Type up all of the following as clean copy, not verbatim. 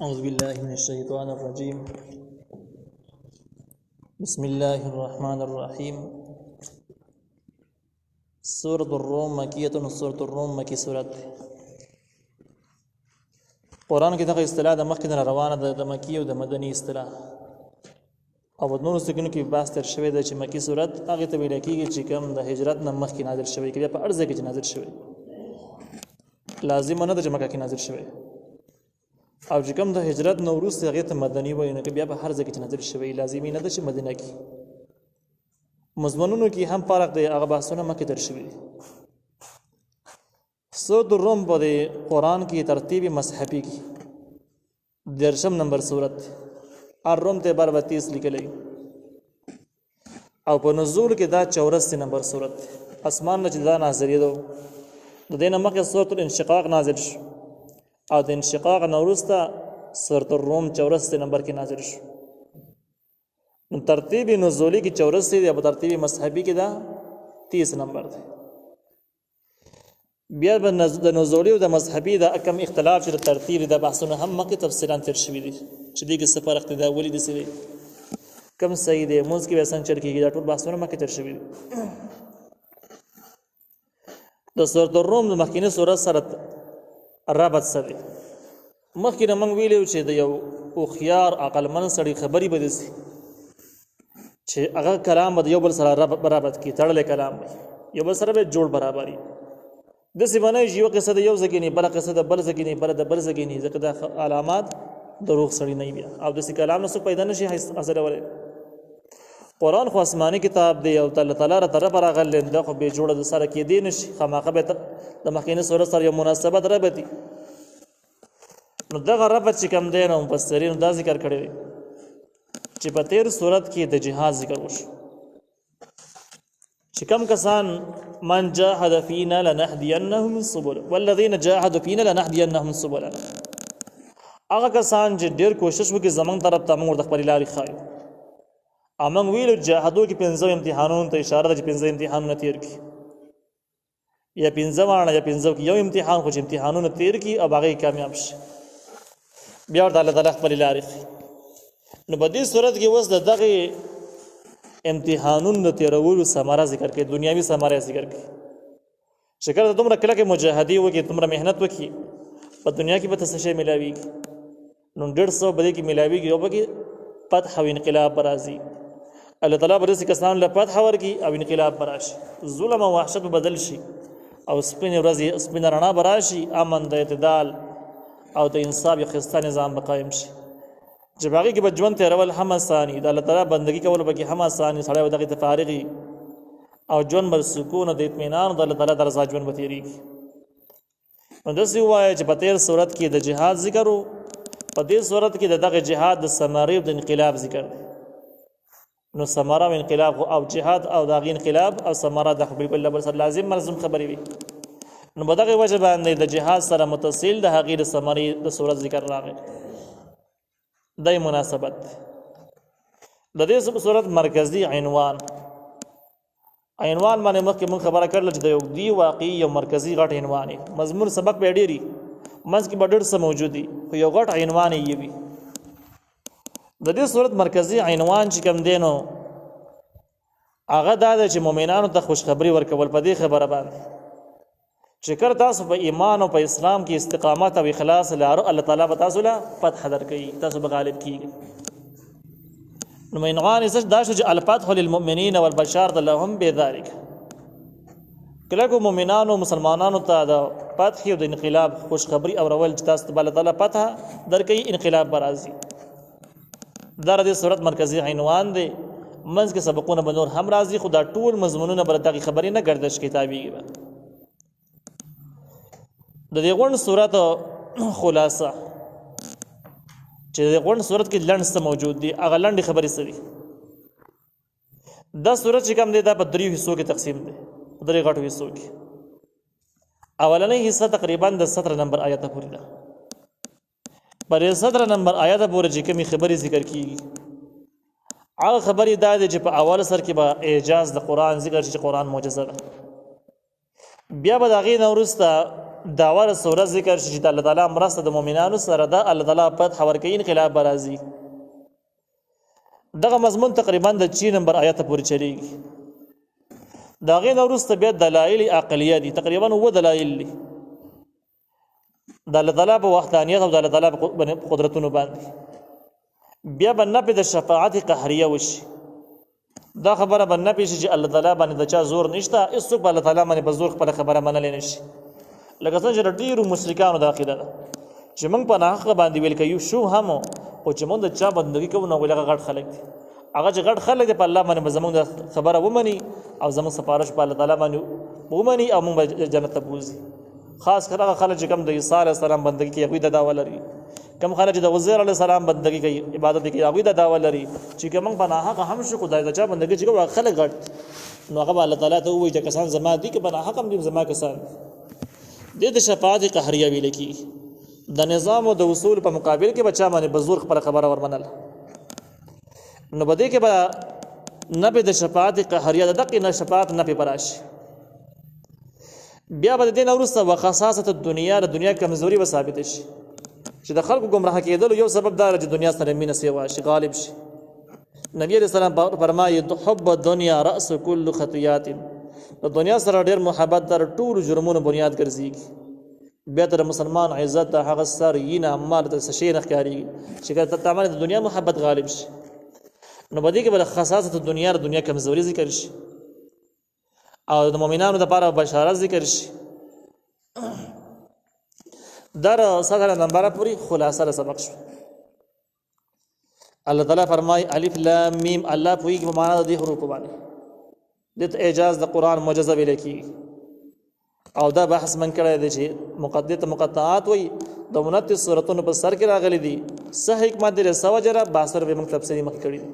أعوذ بالله من الشيطان الرجيم. بسم الله الرحمن الرحيم. سورة الروم مكية. سورة الروم مكي سورة قرآن کې دغه اصطلاح د مخکې نه روانه ده، د مکی او د مدني اصطلاح، او په نورو سکونو کې بحث تر شوی دی چې مکی صورت هغه ته ویل کېږي چې کوم د هجرت نه مخکې نازل شوی، کې په ارزه کې چې نازل شوی، لازم نه ده چې مکه کې نازل شوی، او چې کوم د هجرت نه وروسته هغه ته مدني وایي، نو بیا په هر ځای کې نازل شوی، لازمي نه ده چې مدینه کې. مضمونونو کې هم فرق دی، هغه بحثونه مکه تر شوی. سورۃ الروم په قرآن کې ترتیب مصحفي کې 10 نمبر سورت الروم ته 32 لیکلی، او په نزول کې دا 84 نمبر سورت. اسمان نه چې دا نازلې ده، د دې نه مخکې سورۃ الانشقاق نازل شو، او د انشقاق نه وروسته سورۃ الروم 84 نمبر کې نازل شو. نو ترتیب نزولی کې 84 دی، او ترتیب مصحفي کې دا 30 نمبر دی. بیا د نزولی او د مصحفي دا کم اختلاف چې د ترتیب د بحثونه هم مکه تفصیلا تر شوی دي، چې دغه څه فرق دی، دا ولې دي سي کم صحیح دی، موږ کې وسنګ چر کېږي، دا ټول بحثونه مکه تر شوی دي. د سورۃ الروم د مخکینی سورۃ سره رابط سره مخکې موږ ویلو چې د یو خيار عقلمن سړي خبري بده سي چې هغه کلام د یو بل سره برابر کی تړل کلام یو بل سره به جوړ برابرۍ د سی باندې یو قصه د یو ځګینی بل قصه د بل ځګینی بل د بل ځګینی ځکه د علامات دروغ سړي نه بیا، او د سی کلام نو پیدا نشي اصل وله. قرآن خو آسماني کتاب دی، او الله تعالی را طرف راغل د خو به جوړه د سره کې دی نشي، خامخه به د مخکینه سورۃ سره یو مناسبت رابطي. نو دغه ربط چې کوم دی نو مفسرین دا ذکر کړی دی چې په 13 سورۃ کې د جهاد ذکر وشو، چې کوم کسان من جاهد فینا لنهدینهم السبل والذین جاهدوا فینا لنهدینهم السبل، هغه کسان چې ډیر کوشش وکړي زمونږ طرف ته موږ د خپل لارې خایو. امنګ ویلو جهادو کې 15 امتحانونو ته اشاره ده چې 15 امتحانونه تیر کی، یا 15 وانه یا 15 کې یو امتحان خو چې امتحانونه تیر کی او هغه کامیاب شي، بیا ورته الله تعالی خپل لارې خي. نو په دې صورت کې وس دغه امتحانونو تیرولو ثمره ذکر کړي، دنیاوي ثمره ذکر کړي. شکر ته تمره کله کې مجاهدی وکي، تمره مهنت وکي، په دنیا کې به تاسو شي ملاوي، نو 150 بده کې ملاوي کې، او به فتح او انقلاب برازي. الله تعالی برسي کسان له فتح ورکی او انقلاب براشي، ظلم او وحشت بدل شي، او سپین ورځي سپین رڼا براشي، امن د اعتدال او د انصاف یو خسته نظام قائم شي. چې باقي کې بجوان ته رول هم آساني، د الله تعالی بندگی کول به کې هم آساني، سړی ودغه تفارغي او جون بر سکون او د اطمینان د الله تعالی درزا جون بتیریږي. نو د سی وای چې په 13 سورۃ کې د جهاد ذکر، په دې سورۃ کې دغه جهاد د ثمره او د انقلاب ذکر دی. نو ثمره او انقلاب او جهاد او دغه انقلاب او ثمره د حبیب الله بر لازم ملزم خبري وي. نو بدغه وجه باندې د جهاد سره متصل د هغه د ثمره د سورۃ ذکر راغی. دای مناسبت د دې سورۃ مرکزی عنوان باندې مخکې مون خبره کړل چې د یو دی واقعي یو مرکزی غټ عنوان مضمون سبق به ډیری منځ کې بدر سره موجودي، خو یو غټ عنوان یې وي. د دې سورۃ مرکزی عنوان چې کوم دینو هغه دا چې مؤمنانو ته خوشخبری ورکول په دې خبره باندې چې کړه تاسو په ایمان او په اسلام کې استقامت او اخلاص لرئ، الله تعالی به تاسو له فتح درکړي، تاسو به غالب کیږئ. نو عنوان یې دا شو چې الفتح للمؤمنین والبشار لهم بذلک، کله کو مؤمنانو مسلمانانو ته د فتح او د انقلاب خوشخبری او رول چې تاسو ته الله تعالی فتح درکړي، انقلاب برازي. دا د سورۃ مرکزی عنوان دی، منځ کې سبقونه به نور هم راځي، خو دا ټول مضمونونه بر دغه خبرې نه گردش کتابيږي. د دې غون سورۃ خلاصه چې د غون سورۃ کې لنډ څه موجود دي، هغه لنډ خبرې سړي. دا سورۃ چې کوم دی دا په 3 حصو کې تقسیم دی، 3 غټو حصو کې. اولنۍ حصہ تقریبا د 17 نمبر آیت پورې ده. پر 17 نمبر آیت پورې چې کومې خبرې ذکر کیږي، هغه خبرې دا دي چې په اول سر کې به اعجاز د قران ذکر شي، چې قران معجزه ده. بیا به دغه نورسته داور سوره ذکر شي چې الله تعالی مرسته د مؤمنانو سره ده، الله تعالی فتح ورکوي، انقلاب به راځي. دغه مضمون تقریبا د 6 نمبر آیت پورې چلیږي. د هغې نه وروسته بیا دلایل عقلیه دي، تقریبا 9 دلایل دي د الله تعالی په وحدانیت او د الله تعالی په قدرتونو باندې. بیا به نفي د شفاعت قهریه وشي. دا خبره به نفي شي چې الله تعالی باندې د چا زور نشته، هېڅوک به الله تعالی باندې په زور خپله خبره منلی نه شي. لکه څنګه چې د ډېرو مشرکانو دا عقیده ده چې موږ په ناحقه باندې ویل کوي شو هم، خو چې موږ د چا بندګي کوو نو هغوی هغه غټ خلک دي. هغه چې غټ خلک دی په الله باندې به زموږ د خبره ومني او زموږ سپارش په الله تعالی باندې ومني او موږ به جنت ته بوځي. خاص کر هغه خلک چې کوم د عیسی علیه السلام بندګي کوي هغوی د دعوه لري. کوم خلک چې د عزیر علیه السلام بندګي کوي عبادت کوي هغوی د دعوه لري چې که موږ په ناحقه هم شو خدای د چا بندګي چې کوو هغه خلک غټ نو هغه به الله تعالی ته ووایي چې کسان زما دي که په ناحقه هم دي زما کسان دي. د شفاعت قهریه ویل کېږي. د نظام او د اصول په مقابل کې به چا باندې په زور خپله خبره ورمنله نو په دې کې به نفي د شفاعت قهریه د دقې نه شفاعت نفي به راشي. بیا به د دې نه وروسته وخصاصة الدنیا د دنیا کمزوري به ثابته شي چې د خلکو ګمراه کېدلو یو سبب دا چې دنیا سره مینه سیوا شي غالب شي. نبی علیه السلام فرمایي حب الدنیا رأس کل خطیات، د دنیا سره ډېر محبت در ټولو جرمونو بنیاد ګرځېږي. بیا تر مسلمان عزت د هغه سر یې نه عمال ته څه شی نه ښکارېږي چې که تعمل د دنیا محبت غالب شي نو په دې کې به خصاصة الدنیا د دنیا کمزوري ذکر شي او د مؤمنانو لپاره بشارت ذکر شي. در سره نمبر پوری خلاصه سبق شو. الله تعالی فرمای الف لام میم، الله پوری په معنا د حروف باندې د اعجاز د قران معجزه ویل کی او دا بحث من کړی دی چې مقطعات وي د 29 سورتونو په سر کې راغلي دي. صح حکمت دې سوجره باسر به موږ تفسیری مخ کړی دي.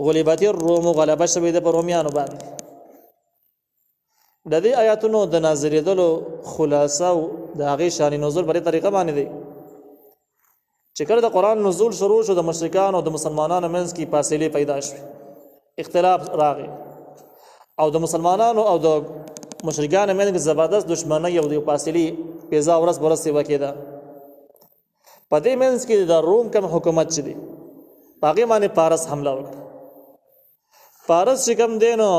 غلبت الروم غلبه شوی د رومیانو باندې. د دې آیاتونو د نازلېدلو خلاصه او د هغې شان نزول په دې طریقه باندې دی چې کله د قرآن نزول شروع شو د مشرکانو او د مسلمانانو منځ کې فاصلې پیدا شوې، اختلاف راغی او د مسلمانانو او د مشرکانو منځ کې زبردست دشمنۍ او د فاصلې پیدا ورځ برس سیوا کېده. په دې منځ کې د روم کوم حکومت چې دی په هغې باندې پارس حمله وکړه. پارس چې کوم دی نو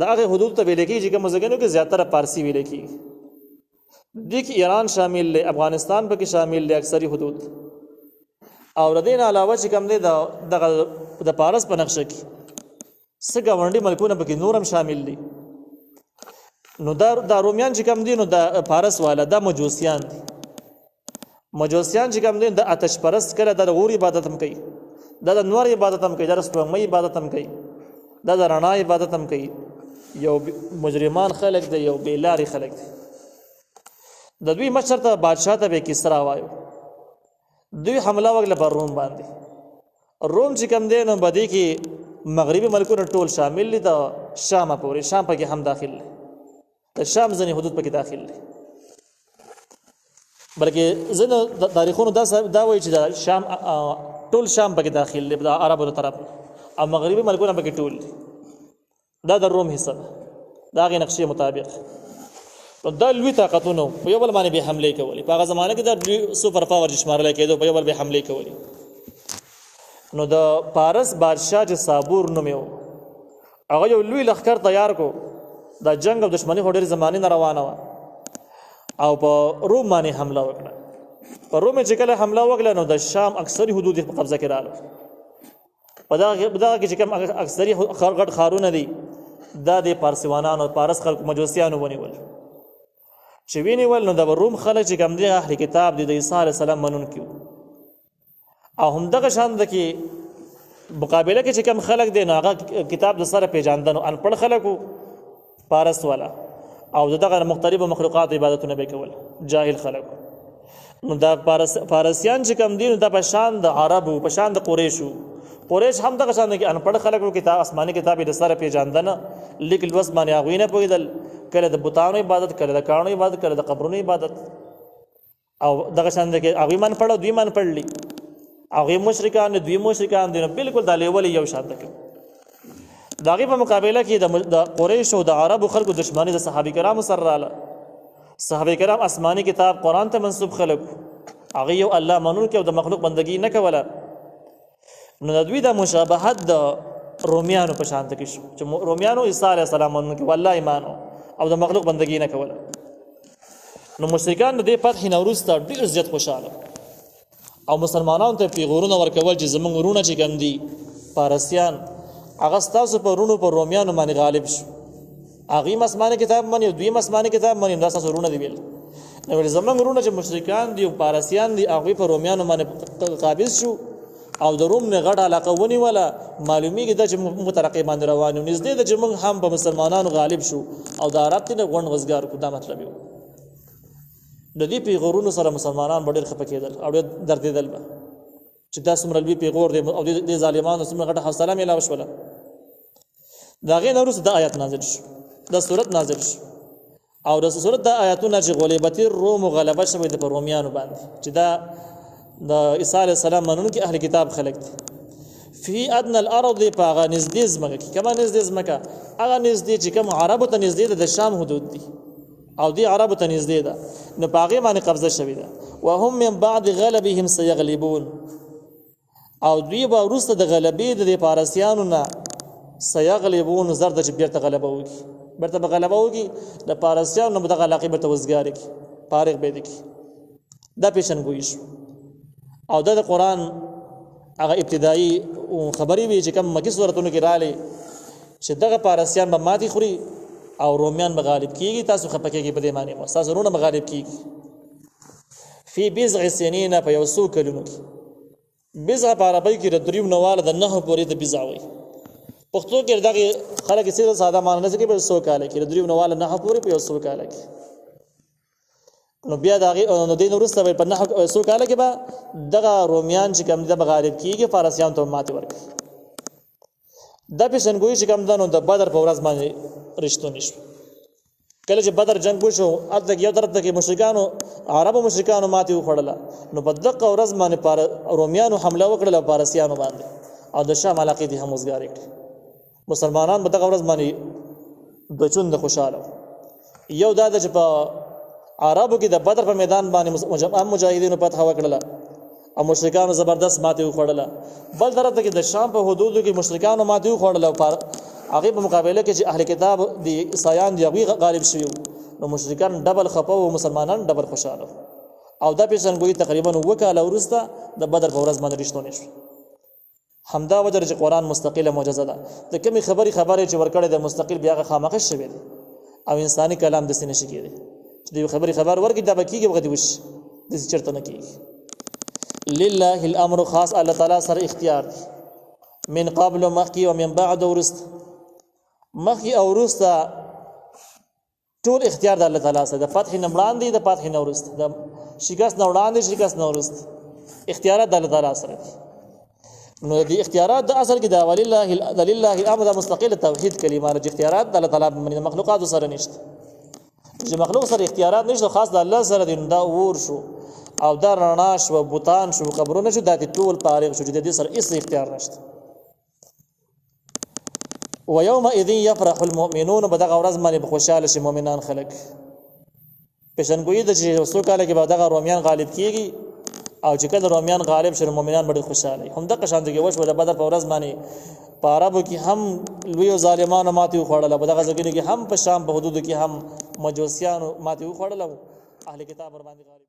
د هغې حدود ته ویل کېږي چې کومو ځایونو کې زیاتره پارسي ویل کېږي. دې کې ایران شامل دی، افغانستان پکې شامل دی اکثري حدود، او د دې نه علاوه چې کوم دی د پارس په نقشه کې څه ګاونډي ملکونه پکې نور هم شامل دي. نو دا رومیان چې کوم دي نو د پارس والا دا مجوسیان دي. مجوسیان چې کوم دي د آتش پرست کله د غور عبادت هم کوي، دا د نور عبادت هم کوي، د سپوږمۍ عبادت هم کوي، دا د رڼا عبادت هم کوي. یو مجرمان خلق دی، یو بیلاری خلق دی. د دوی مشر ته بادشاہ ته به کسرا وایو. دوی حمله وکړه پر روم باندې. روم چې کوم دی نو بدی کې مغربي ملکونه ټول شامل دي، د شام پورې شام پکې هم داخل دي، د شام ځینې حدود پکې داخل دي. بلکې ځینې تاریخونو دا وایي چې د شام ټول شام پکې داخل دي د عربو طرف، او مغربي ملکونه پکې ټول دي. دا د روم حصہ ده د هغې نقشې مطابق. نو دا لوی طاقتونه په یو بل باندې به حملې کولې. په هغه زمانه کې دا سوپر پاور چې شمارلی کېدو په یو بل به حملې کولې. نو د پارس بادشاه چې صابور نوم یې و، هغه یو لوی لښکر تیار کو. دا جنګ او دښمني خو ډېرې زمانې نه روانه وه او په روم باندې حمله وکړه. په روم چې کله حمله وکړه نو د شام اکثري حدود یې په قبضه کې راغلل. په دغه کې چې کوم اکثري غټ ښارونه دي دا د پارسیوانانو پارس خلکو مجوسیانو ونیول. چې ونیول نو د روم خلک چې کوم دی اهل کتاب دي د عیسی علیه السلام منونکي وو، او همدغه شان ده کې مقابله کې چې کوم خلک دی نو هغه کتاب د سره پیژاندنو انپړ خلک وو پارس والا، او دغه مختلفو مخلوقات عبادتونه به کول جاهل خلک. نو دا پارسیان چې کوم دي نو دا په شان د عربو په شان د قریشو. قریش هم دغه شان کې انپړ خلک وو، کتاب آسماني کتاب د سره پیژاندنه لیک لوست باندې هغوی نه پوهېدل، کله د بتانو عبادت، کله د کاڼو عبادت، کله د قبرونو عبادت، او دغه شان کې هغوی من پړه دوی من پړلی، هغوی مشرکان دوی مشرکان دي. نو بالکل دا لیول یو شان ده. د هغې په مقابله کې د قریشو او د عربو خلکو دښمني د صحابه کرامو سره راله. صحابه کرام آسمانی کتاب قرآن ته منسوب خلق هغه یو الله منون کې او د مخلوق بندگی نه کوله. نو د دوی د مشابهت د رومیانو په شان کې شو چې رومیانو عیسی علیه السلام منون کې والله ایمانو او د مخلوق بندگی نه کوله. نو مشرکان د دې فتح نه وروسته ډېر زیات خوشاله او مسلمانانو ته پیغورونه ورکول چې زمونږ ورونه چې کوم دي پارسیان هغه ستاسو په ورونو په رومیانو باندې غالب شو، هغوی هم آسماني کتاب مني او دوی هم آسماني کتاب مني، دا ستاسو ورونه دي ویل. نو ویل زمونږ ورونه چې مشرکان دي او پارسیان دي هغوی په رومیانو باندې قابض شو او د روم نه غټه علاقه ونیوله. معلومیږي دا چې موږ په ترقۍ باندې روان یو، نږدې ده چې موږ هم په مسلمانانو غالب شو او د عرب ته نه غونډ وزګار کړو. دا مطلب یو د دې پیغورونو سره مسلمانان به ډېر خفه کېدل او ډېر دردېدل به چې دا څومره لوی پیغور دی او دې ظالمانو څومره غټه حوصله میلاو شوله. د هغې نه وروسته دا آیات نازل شو، دا صورت نازل شو او د صورت دا آیاتونه چې غلبت الروم غلبه شوی د په رومیانو باندې چې دا د عیسی علیه السلام منونکي اهل کتاب خلک دي. فی ادنى الارض په هغه نږدې ځمکه کې، کومه نږدې ځمکه؟ هغه نږدې چې کوم عربو ته نږدې ده، د شام حدود دي او دی عربو ته نږدې ده، نو په هغې باندې قبضه شوې ده. وهم من بعد غلبهم سیغلبون، او دوی به وروسته د غلبې د دې پارسیانو نه سیغلبون زر ده چې بیرته غلبه وکړي، بیرته به غلبه وکړي د پارسیانو نه به دغه علاقې بیرته وزګارې کړي، فارغ به یې کړي. دا پیشنګویي شو او دا د قرآن هغه ابتدایي خبرې وي چې کوم مکي صورتونو کې راغلي چې دغه پارسیان به ماتې خوري او رومیان به غالب کیږي. تاسو خفه کېږئ په دې معنی مو ستاسو وروڼه به غالب کیږي. فی بضع سنین په یو څو کلونو کې. بضع په عربۍ کې د دریو نه واله د نهو پورې د بضع وایي. پښتو کې دغه خلک یې ساده معنی نه کوي په 100 کاله کې، د دریو نه واله نهو پورې په 100 کاله کې. نو بیا د هغې نو دې نه وروسته به په 100 کاله کې به دغه رومیان چې کوم دي به غالب کیږي، فارسیانو ته به ماتې ورکړي. دا پیشنګویي چې کوم ده نو د بدر په ورځ باندې رښتونې شو. کله چې بدر جنګ وشو هلته یو طرف ته کې مشرکانو عربو مشرکانو ماتې وخوړله، نو په دغه ورځ باندې رومیانو حمله وکړله پارسیانو باندې او د شام علاقې دې هم وزګارې کړې. مسلمانان په دغه ورځ باندې بچون د خوشحاله. یو دا ده چې په عربو کې د بدر په میدان باندې مجاهدینو فتح وکړله او مشرکانو زبردست ماتې وخوړله. بل طرف ته کې د شام په حدودو کې مشرکانو ماتې وخوړله او هغې په مقابله کې چې اهل کتاب د عیسایان دي هغوی غالب شوي وو، نو مشرکان ډبل خفه او مسلمانان ډبل خوشحاله. او دا پیشنګویي تقریبا 9 کاله وروسته د بدر په ورځ باندې رښتونې شوه. همدا وجه چې قرآن مستقله معجزه ده. د کومې خبرې چې ورکړې ده مستقل بیا هغه خامخه شوی دی او انساني کلام داسې نشي کېدی چې د یوې خبرې خبر ورکړي دا به کېږي وغه دې وشي، داسې چېرته نه کېږي. لله الامر، خاص الله تعالی سره اختیار دی. من قبل مخکې و من بعد وروسته، مخکې او وروسته ټول اختیار د الله تعالی سره. د فتح نه وړاندې، د فتح نه وروسته، د شکست نه وړاندې، شکست نه وروسته اختیارات د الله تعالی سره دي. نو د اختیارات د اصل کې د لله الامر د مستقل توحید کلمه د اختیارات د الله تعالی باندې مخلوقات سره نشته. چې مخلوق سره اختیارات نشته، خاص د الله سره دی. دا اور شو او دا رڼا شو، بوتان شو، قبرونه شو، دا ټول فارغ شو چې د دې سره هیڅ اختیار نشته. ويومئذ يفرح المؤمنون، بدغه ورځ باندې خوشاله شي مؤمنان خلک. پیشنګویي د چې 100 کاله کې به دغه رومیان غالب کیږي او چې کله رومیان غالب شي مؤمنان به خوشاله. هم دغه شان دغه وشو د بدر په ورځ باندې په عربو کې هم لوی ظالمانو ماتې وخوړله، په دغه ځایونو کې هم په شام په حدودو کې هم مجوسیانو ماتې وخوړله، اهل کتاب ور باندې غالب